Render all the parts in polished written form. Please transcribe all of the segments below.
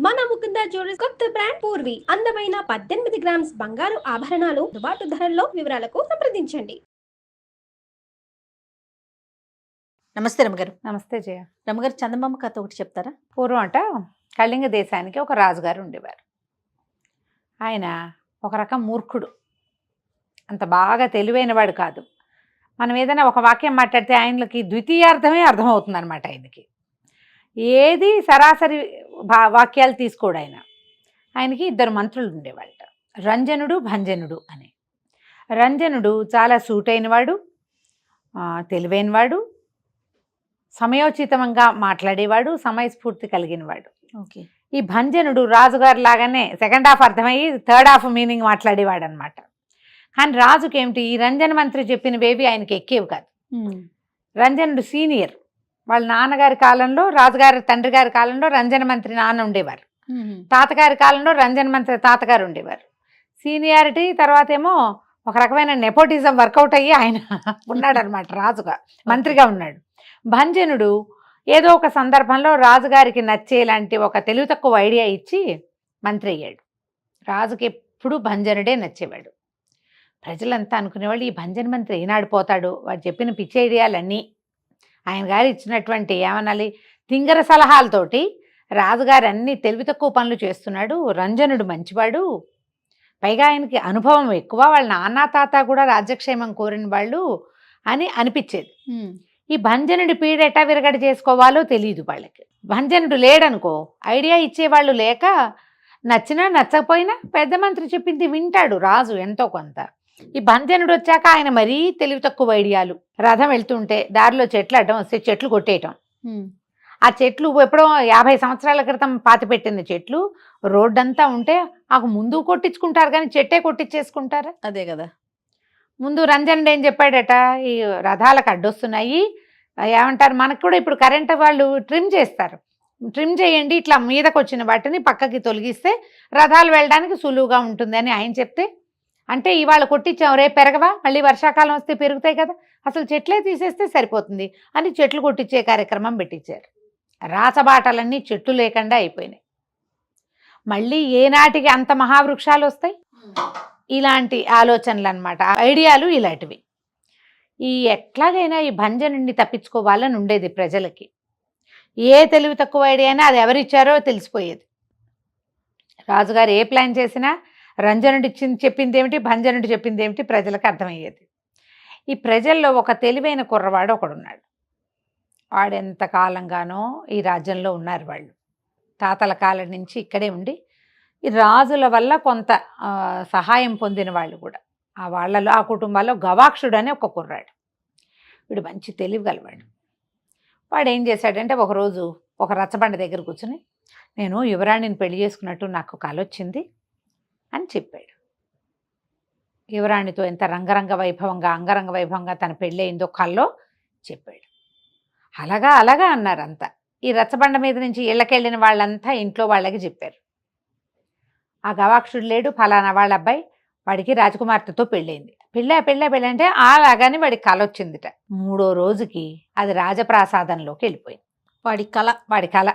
మన ముకుంద జ్యువెలర్స్ కొత్త బ్రాండ్ పూర్వి అందమైన 18 గ్రామ్స్ బంగారు ఆభరణాలు అందుబాటు ధరల్లో. వివరాలకు సంప్రదించండి. నమస్తే రమగారు. నమస్తే జయ. రమగారు, చందమామ కథ ఒకటి చెప్తారా? పూర్వం అంట కళింగ దేశానికి ఒక రాజుగారు ఉండేవారు. ఆయన ఒక రకం మూర్ఖుడు, అంత బాగా తెలివైనవాడు కాదు. మనం ఏదైనా ఒక వాక్యం మాట్లాడితే ఆయనకి ద్వితీయార్థమే అర్థమవుతుంది అనమాట. ఆయనకి ఏది సరాసరి వాక్యాలు తీసుకోడు ఆయన. ఆయనకి 2 మంత్రులు ఉండేవాళ్ళట, రంజనుడు భంజనుడు అని. రంజనుడు చాలా సూటైనవాడు, తెలివైనవాడు, సమయోచితంగా మాట్లాడేవాడు, సమయస్ఫూర్తి కలిగినవాడు. ఓకే. ఈ భంజనుడు రాజుగారు లాగానే సెకండ్ హాఫ్ అర్థమయ్యి థర్డ్ హాఫ్ మీనింగ్ మాట్లాడేవాడు అనమాట. కానీ రాజుకి ఏమిటి, ఈ రంజన మంత్రి చెప్పినవేవి ఆయనకి ఎక్కేవి కాదు. రంజనుడు సీనియర్. వాళ్ళ నాన్నగారి కాలంలో, రాజుగారి తండ్రి గారి కాలంలో రంజన మంత్రి నాన్న ఉండేవారు. తాతగారి కాలంలో రంజన మంత్రి తాతగారు ఉండేవారు. సీనియారిటీ తర్వాత ఏమో ఒక రకమైన నెపోటిజం వర్కౌట్ అయ్యి ఆయన ఉన్నాడు అనమాట, రాజుగా మంత్రిగా ఉన్నాడు. భంజనుడు ఏదో ఒక సందర్భంలో రాజుగారికి నచ్చేలాంటి ఒక తెలివి తక్కువ ఐడియా ఇచ్చి మంత్రి అయ్యాడు. రాజుకి ఎప్పుడు భంజనుడే నచ్చేవాడు. ప్రజలంతా అనుకునేవాళ్ళు, ఈ భంజన మంత్రి ఈనాడు పోతాడు, వాడు చెప్పిన పిచ్చి ఐడియాలన్నీ, ఆయన గారు ఇచ్చినటువంటి ఏమనాలి తింగర సలహాలతోటి రాజుగారు అన్ని తెలివి తక్కువ పనులు చేస్తున్నాడు. రంజనుడు మంచివాడు, పైగా ఆయనకి అనుభవం ఎక్కువ, వాళ్ళ నాన్న తాత కూడా రాజ్యక్షేమం కోరిన వాళ్ళు అని అనిపించేది. ఈ భంజనుడి పీడ ఎట్టా విరగడ చేసుకోవాలో తెలియదు వాళ్ళకి. భంజనుడు లేడనుకో, ఐడియా ఇచ్చేవాళ్ళు లేక నచ్చినా నచ్చకపోయినా పెద్ద మంత్రి చెప్పింది వింటాడు రాజు ఎంతో కొంత. ఈ భంజనుడు వచ్చాక ఆయన మరీ తెలివి తక్కువ ఐడియాలు. రథం వెళ్తుంటే దారిలో చెట్లు అడ్డం వస్తే చెట్లు కొట్టేయటం. ఆ చెట్లు ఎప్పుడో 50 సంవత్సరాల క్రితం పాతిపెట్టిన చెట్లు రోడ్డంతా ఉంటే ఆకు ముందు కొట్టించుకుంటారు, కానీ చెట్టే కొట్టించేసుకుంటారా? అదే కదా. ముందు రంజనుడు ఏం చెప్పాడట, ఈ రథాలకు అడ్డొస్తున్నాయి, ఏమంటారు మనకు కూడా ఇప్పుడు కరెంట్ వాళ్ళు ట్రిమ్ చేస్తారు, ట్రిమ్ చేయండి, ఇట్లా మీదకు వచ్చిన వాటిని పక్కకి తొలగిస్తే రథాలు వెళ్ళడానికి సులువుగా ఉంటుంది అని ఆయన చెప్తే, అంటే ఇవాళ కొట్టించాం రేపు పెరగవా, మళ్ళీ వర్షాకాలం వస్తే పెరుగుతాయి కదా, అసలు చెట్లే తీసేస్తే సరిపోతుంది అని చెట్లు కొట్టించే కార్యక్రమం పెట్టించారు. రాచబాటలన్నీ చెట్లు లేకుండా అయిపోయినాయి. మళ్ళీ ఏనాటికి అంత మహావృక్షాలు వస్తాయి? ఇలాంటి ఆలోచనలు అన్నమాట, ఐడియాలు ఇలాంటివి. ఎట్లాగైనా ఈ భంజనుడిని తప్పించుకోవాలని ఉండేది ప్రజలకి. ఏ తెలివి తక్కువ ఐడియా అయినా అది ఎవరిచ్చారో తెలిసిపోయేది. రాజుగారు ఏ ప్లాన్ చేసినా రంజనుడి చెప్పింది ఏమిటి, భంజనుడి చెప్పింది ఏమిటి ప్రజలకు అర్థమయ్యేది. ఈ ప్రజల్లో ఒక తెలివైన కుర్రవాడు ఒకడున్నాడు. వాడెంత కాలంగానో ఈ రాజ్యంలో ఉన్నారు వాళ్ళు, తాతల కాలం నుంచి ఇక్కడే ఉండి ఈ రాజుల వల్ల కొంత సహాయం పొందిన వాళ్ళు కూడా. ఆ కుటుంబాల్లో గవాక్షుడు అని ఒక కుర్రాడు. వీడు మంచి తెలివి గలవాడు. వాడు ఏం చేశాడంటే, ఒకరోజు ఒక రచ్చబండ దగ్గర కూర్చుని, నేను యువరాణిని పెళ్లి చేసుకున్నట్టు నాకు కల వచ్చింది అని చెప్పాడు. యువరాణితో ఎంత అంగరంగ వైభవంగా తన పెళ్ళి అయిందో కల్లో చెప్పాడు. అలాగా అన్నారంతా. ఈ రచ్చబండ మీద నుంచి ఇళ్ళకెళ్ళిన వాళ్ళంతా ఇంట్లో వాళ్ళకి చెప్పారు, ఆ గవాక్షుడు లేడు, ఫలానా వాళ్ళ అబ్బాయి, వాడికి రాజకుమార్తెతో పెళ్ళైంది. పెళ్ళి అంటే అలాగానే వాడికి కల వచ్చిందిట. 3వ రోజుకి అది రాజప్రాసాదంలోకి వెళ్ళిపోయింది. వాడి కల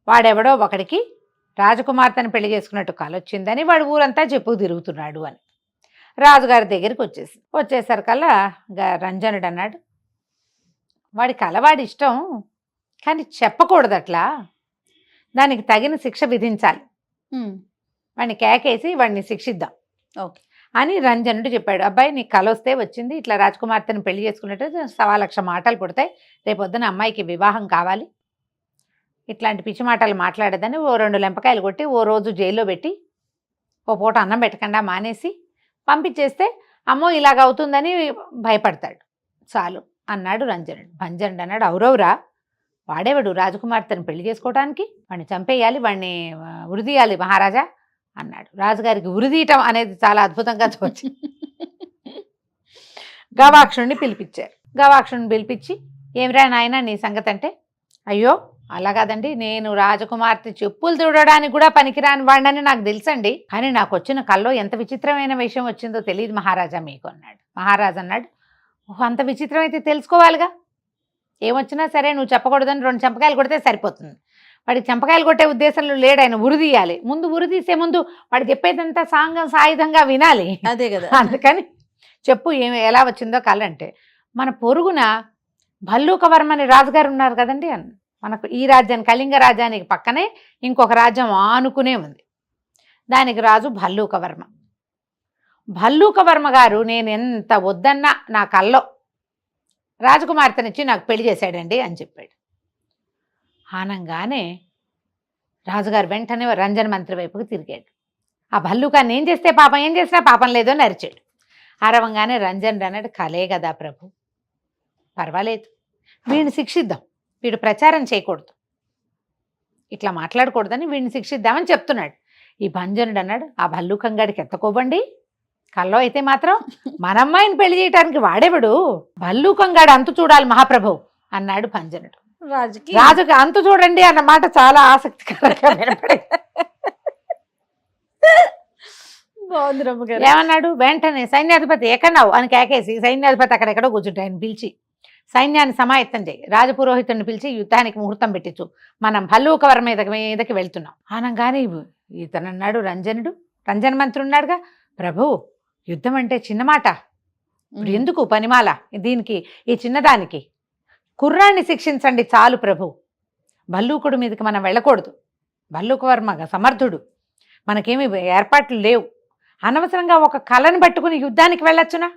వాడెవడో ఒకడికి రాజకుమార్తెను పెళ్లి చేసుకున్నట్టు కల వచ్చిందని వాడు ఊరంతా చెప్పు తిరుగుతున్నాడు అని రాజుగారి దగ్గరికి వచ్చేసరికల్లా రంజనుడు అన్నాడు, వాడి కల వాడి ఇష్టం, కానీ చెప్పకూడదు అట్లా, దానికి తగిన శిక్ష విధించాలి, వాడిని కేకేసి వాడిని శిక్షిద్దాం ఓకే అని రంజనుడు చెప్పాడు. అబ్బాయి నీకు కల వస్తే వచ్చింది, ఇట్లా రాజకుమార్తెను పెళ్లి చేసుకున్నట్టు 1,00,000 మాటలు పుడతాయి, రేపొద్దున అమ్మాయికి వివాహం కావాలి, ఇట్లాంటి పిచ్చి మాటలు మాట్లాడదని ఓ 2 లెంపకాయలు కొట్టి ఓ రోజు జైల్లో పెట్టి ఓ పూట అన్నం పెట్టకుండా మానేసి పంపించేస్తే అమ్మో ఇలాగ అవుతుందని భయపడతాడు, చాలు అన్నాడు రంజనుడు. భంజనుడు అన్నాడు, అవురవురా, వాడేవాడు రాజకుమార్తెను పెళ్లి చేసుకోవడానికి, వాడిని చంపేయాలి, వాడిని ఉరిదీయాలి మహారాజా అన్నాడు. రాజుగారికి ఉరిదీయటం అనేది చాలా అద్భుతంగా తోచింది. గవాక్షుడిని పిలిపించారు. గవాక్షుడిని పిలిపించి, ఏమిరా నాయన నీ సంగతి అంటే, అయ్యో అలా కాదండి, నేను రాజకుమార్తె చెప్పులు తుడడానికి కూడా పనికిరాని వాడినని నాకు తెలుసండి, కానీ నాకు వచ్చిన కల్లో ఎంత విచిత్రమైన విషయం వచ్చిందో తెలియదు మహారాజా మీకు అన్నాడు. మహారాజు అన్నాడు, ఓహో అంత విచిత్రం అయితే తెలుసుకోవాలిగా, ఏమొచ్చినా సరే నువ్వు చెప్పకూడదని 2 చెంపకాయలు కొడితే సరిపోతుంది, వాడికి చెంపకాయలు కొట్టే ఉద్దేశంలో లేడు, ఆయన ఉరి తీయాలి. ముందు ఉరి తీసే ముందు వాడు చెప్పేదంతా సాయుధంగా వినాలి. అదే కదా. అందుకని చెప్పు ఎలా వచ్చిందో కళ అంటే, మన పొరుగున భల్లూకవర్మ అనే రాజుగారు ఉన్నారు కదండి. మనకు ఈ రాజ్యానికి, కళింగ రాజ్యానికి పక్కనే ఇంకొక రాజ్యం ఆనుకునే ఉంది. దానికి రాజు భల్లూకవర్మ. భల్లూకవర్మ గారు నేను ఎంత వద్దన్నా నా కల్లో రాజకుమార్తెనిచ్చి నాకు పెళ్లి చేశాడండి అని చెప్పాడు. ఆనంగానే రాజుగారు వెంటనే రంజన మంత్రి వైపుకి తిరిగాడు. ఆ భల్లూకాన్ని ఏం చేస్తే పాపం, ఏం చేసినా పాపం లేదో అని అరిచాడు. అరవంగానే రంజన్ అన్నాడు, కలే కదా ప్రభు, పర్వాలేదు, వీడిని శిక్షిద్దాం, వీడు ప్రచారం చేయకూడదు, ఇట్లా మాట్లాడకూడదని వీడిని శిక్షిద్దామని చెప్తున్నాడు. ఈ భంజనుడు అన్నాడు, ఆ భల్లూకంగాడికి ఎత్తకోబండి, కల్లో అయితే మాత్రం మన అమ్మాయిని పెళ్లి చేయడానికి వాడేవాడు, భల్లూకంగాడు అంతు చూడాలి మహాప్రభు అన్నాడు భంజనుడు. రాజుకి అంతు చూడండి అన్న మాట చాలా ఆసక్తికరంగా వినపడింది. బాగుంది రమ్మగారు. ఏమన్నాడు, వెంటనే సైన్యాధిపతి ఎక్కన్నావు అని కేకేసి సైన్యాధిపతి అక్కడెక్కడో కూర్చుంటే ఆయన పిలిచి సైన్యాన్ని సమాయత్తం చేయి, రాజపురోహితుడిని పిలిచి యుద్ధానికి ముహూర్తం పెట్టించు, మనం భల్లూకవరం మీదకి వెళ్తున్నాం అనగానే ఇతనన్నాడు రంజన మంత్రి ఉన్నాడుగా, ప్రభు యుద్ధం అంటే చిన్న మాట, ఇప్పుడు ఎందుకు పనిమాల దీనికి, ఈ చిన్నదానికి కుర్రాన్ని శిక్షించండి చాలు ప్రభు, భల్లూకుడు మీదకి మనం వెళ్ళకూడదు, భల్లూకవర్మ సమర్థుడు, మనకేమి ఏర్పాట్లు లేవు, అనవసరంగా ఒక కళను పట్టుకుని యుద్ధానికి వెళ్ళొచ్చునా,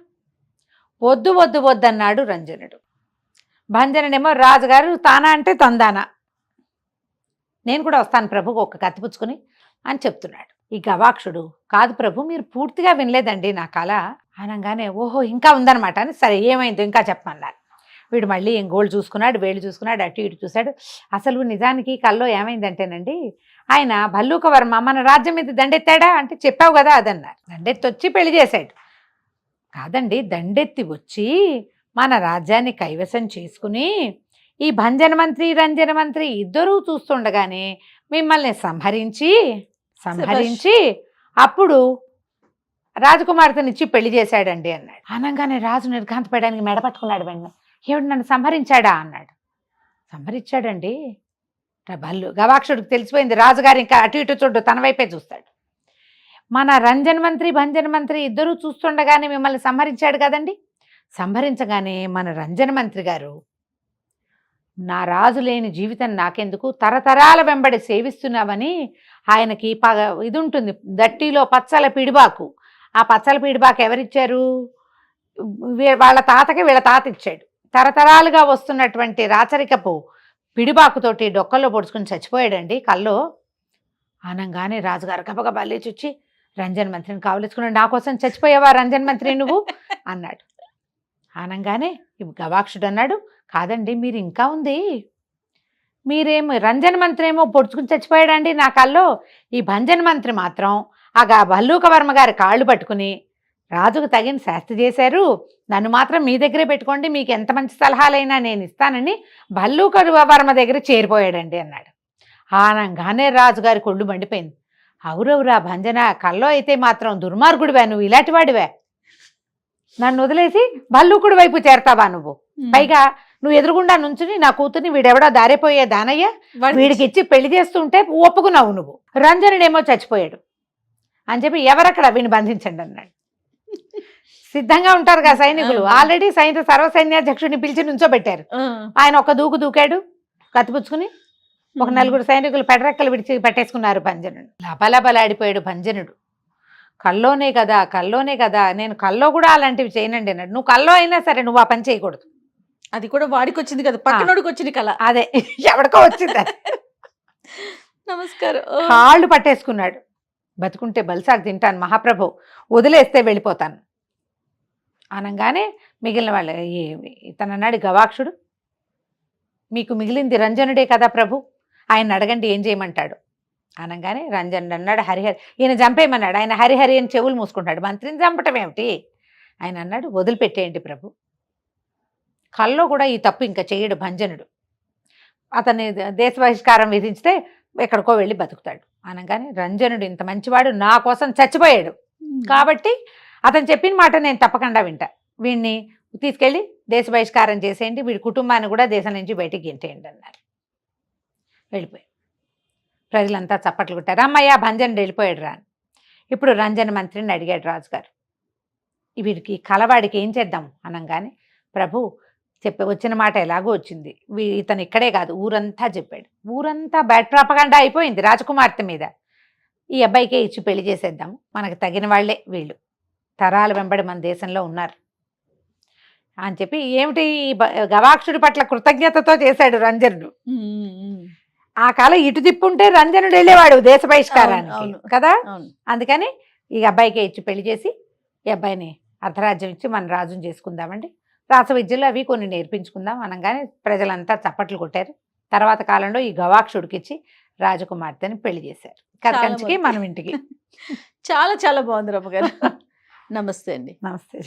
వద్దు వద్దు వద్దన్నాడు రంజనుడు. భంజనుడేమో రాజుగారు తానా అంటే తందానా, నేను కూడా వస్తాను ప్రభు ఒక కత్తిపుచ్చుకుని అని చెప్తున్నాడు. ఈ గవాక్షుడు, కాదు ప్రభు మీరు పూర్తిగా వినలేదండి నా కళ అనగానే, ఓహో ఇంకా ఉందన్నమాట అని, సరే ఏమైందో ఇంకా చెప్పమన్నారు. వీడు మళ్ళీ గోళ్ళు చూసుకున్నాడు, వేళ్ళు చూసుకున్నాడు, అటు ఇటు చూశాడు. అసలు నిజానికి కల్లో ఏమైందంటేనండి, ఆయన భల్లూకవర్మ మన రాజ్యం మీద దండెత్తాడా అంటే చెప్పావు కదా అదన్నారు. దండెత్తి వచ్చి పెళ్లి చేశాడు కాదండి, దండెత్తి వచ్చి మన రాజ్యాన్ని కైవసం చేసుకుని ఈ భంజన మంత్రి రంజన మంత్రి ఇద్దరూ చూస్తుండగానే మిమ్మల్ని సంహరించి అప్పుడు రాజకుమార్తెనిచ్చి పెళ్లి చేశాడండి అన్నాడు. అనగానే రాజు నిర్ఘాంతపడడానికి మెడ పట్టుకున్నాడు. వెంటనే ఏమిటి నన్ను సంహరించాడా అన్నాడు. సంహరించాడండి. గవాక్షుడికి తెలిసిపోయింది, రాజుగారు ఇంకా అటు ఇటు చూడు, తన వైపే చూస్తాడు. మన రంజన మంత్రి భంజన మంత్రి ఇద్దరూ చూస్తుండగానే మిమ్మల్ని సంహరించాడు కదండి. సంహరించగానే మన రంజన మంత్రి గారు, నా రాజు లేని జీవితం నాకెందుకు, తరతరాల వెంబడి సేవిస్తున్నామని ఆయనకి ఇది ఉంటుంది, దట్టిలో పచ్చల పిడిబాకు. ఆ పచ్చల పిడిబాకు ఎవరిచ్చారు, వాళ్ళ తాతకి వీళ్ళ తాత ఇచ్చాడు. తరతరాలుగా వస్తున్నటువంటి రాచరికపు పిడిబాకుతోటి డొక్కల్లో పొడుచుకుని చచ్చిపోయాడండి కల్లో. అనగానే రాజుగారు గబగబా లేచొచ్చి రంజన్ మంత్రిని కావలించుకున్నాడు. నా కోసం చచ్చిపోయావా రంజన్ మంత్రి నువ్వు అన్నాడు. అనగానే గవాక్షుడు అన్నాడు, కాదండి మీరు ఇంకా ఉంది, మీరేమో రంజన్ మంత్రి ఏమో పొడుచుకుని చచ్చిపోయాడండి నా కల్లో, ఈ భంజన్ మంత్రి మాత్రం ఆ భల్లూకవర్మ గారి కాళ్ళు పట్టుకుని రాజుకు తగిన శాస్తి చేశారు, నన్ను మాత్రం మీ దగ్గరే పెట్టుకోండి, మీకు ఎంత మంచి సలహాలైనా నేను ఇస్తానని భల్లూకవర్మ దగ్గర చేరిపోయాడండి అన్నాడు. ఆనంగానే రాజుగారి కొళ్ళు మండిపోయింది. అవురవురా భంజన, కల్లో అయితే మాత్రం దుర్మార్గుడివా నువ్వు, ఇలాంటి వాడివే, నన్ను వదిలేసి భల్లూకుడి వైపు చేరతావా నువ్వు, పైగా నువ్వు ఎదురుగుండా నుంచుని నా కూతుర్ని వీడెవడో దారిపోయే దానయ్య వీడికి ఇచ్చి పెళ్లి చేస్తుంటే ఒప్పుకున్నావు నువ్వు, రంజనుడేమో చచ్చిపోయాడు అని చెప్పి ఎవరక్కడ వీడిని బంధించండి అన్నాడు. సిద్ధంగా ఉంటారు కదా సైనికులు, ఆల్రెడీ సర్వసైన్యాధ్యక్షుడిని పిలిచి నుంచోబెట్టారు. ఆయన ఒక దూకు దూకాడు కత్తిపుచ్చుకుని, ఒక నలుగురు సైనికులు పెడరెక్కలు విడిచి పెట్టేసుకున్నారు భంజనుడు. లబలబలాడిపోయాడు భంజనుడు. కల్లోనే కదా, నేను కల్లో కూడా అలాంటివి చేయనండి అన్నాడు. నువ్వు కల్లో అయినా సరే నువ్వు ఆ పని చేయకూడదు, అది కూడా వాడికి వచ్చింది కదా, పక్కనోడికి వచ్చింది కళ, అదే ఎవడికో వచ్చింది. నమస్కారం. కాళ్ళు పట్టేసుకున్నాడు. బతుకుంటే బలిసాకు తింటాను మహాప్రభు, వదిలేస్తే వెళ్ళిపోతాను అనగానే మిగిలిన వాళ్ళు, ఇతనన్నాడు గవాక్షుడు, మీకు మిగిలింది రంజనుడే కదా ప్రభు, ఆయన అడగండి ఏం చేయమంటాడు అనగానే రంజనుడు అన్నాడు, హరిహరి ఈయన చంపేయమన్నాడు. ఆయన హరిహరి అని చెవులు మూసుకుంటాడు. మంత్రిని చంపటం ఏమిటి, ఆయన అన్నాడు వదిలిపెట్టేయండి ప్రభు, కల్లో కూడా ఈ తప్పు ఇంకా చేయడు భంజనుడు, అతన్ని దేశ బహిష్కారం విధించితే ఎక్కడికో వెళ్ళి బతుకుతాడు అనగానే, రంజనుడు ఇంత మంచివాడు నా కోసం చచ్చిపోయాడు కాబట్టి అతను చెప్పిన మాట నేను తప్పకుండా వింటా, వీడిని తీసుకెళ్ళి దేశ బహిష్కారం చేసేయండి, వీడి కుటుంబాన్ని కూడా దేశం నుంచి బయటికి గెంటేయండి అన్నారు. వెళ్ళిపోయాడు. ప్రజలంతా చప్పట్లు కొట్టారు. అమ్మయ్య భంజనుడు వెళ్ళిపోయాడు రా అని. ఇప్పుడు రంజన మంత్రిని అడిగాడు రాజుగారు, వీడికి కలవాడికి ఏం చేద్దాం అనగానే, ప్రభు వచ్చిన మాట ఎలాగో వచ్చింది, ఇతను ఇక్కడే కాదు ఊరంతా చెప్పాడు. ఊరంతా బ్యాడ్ ప్రాపగాండా అయిపోయింది రాజకుమార్తె మీద. ఈ అబ్బాయికే ఇచ్చి పెళ్లి చేసేద్దాము, మనకు తగిన వాళ్లే వీళ్ళు, తరాల వెంబడి మన దేశంలో ఉన్నారు అని చెప్పి ఏమిటి గవాక్షుడి పట్ల కృతజ్ఞతతో చేశాడు రంజనుడు. ఆ కాలం ఇటు తిప్పుంటే రంజనుడు వెళ్ళేవాడు దేశ బహిష్కారానికి కదా. అందుకని ఈ అబ్బాయికే ఇచ్చి పెళ్లి చేసి ఈ అబ్బాయిని అర్ధరాజ్యం ఇచ్చి మన రాజుని చేసుకుందామండి, రాస విద్యలు అవి కొన్ని నేర్పించుకుందాం అనగానే ప్రజలంతా చప్పట్లు కొట్టారు. తర్వాత కాలంలో ఈ గవాక్షుడికి ఇచ్చి రాజకుమార్తెని పెళ్లి చేశారు. కథకంచికి మనం ఇంటికి. చాలా చాలా బాగుంది రమ్మగారు. నమస్తే అండి. నమస్తే.